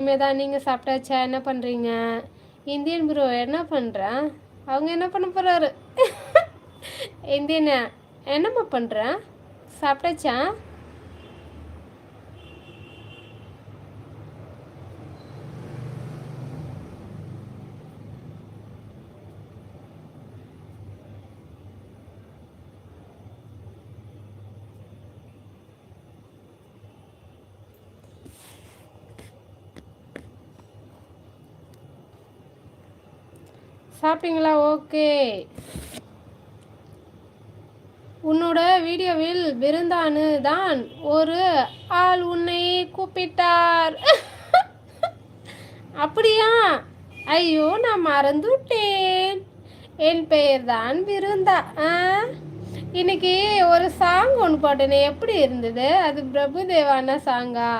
இனிமேதான். நீங்கள் சாப்பிட்டாச்சா? என்ன பண்ணுறீங்க? இந்தியன் ப்ரோ என்ன பண்ணுறேன்? அவங்க என்ன பண்ண போகிறாரு? இந்தியன் என்னம்மா பண்ணுறேன்? சாப்பிட்டாச்சா? சாப்பிட்டீங்களா? ஓகே. உன்னோட வீடியோவில் விருந்தானு தான் ஒரு ஆள் உன்னை கூப்பிட்டார். அப்படியா? ஐயோ, நான் மறந்துவிட்டேன். என் பெயர் தான் விருந்தா. இன்னைக்கு ஒரு சாங் ஒன்று போட்டேனே, எப்படி இருந்தது? அது பிரபுதேவான சாங்கா?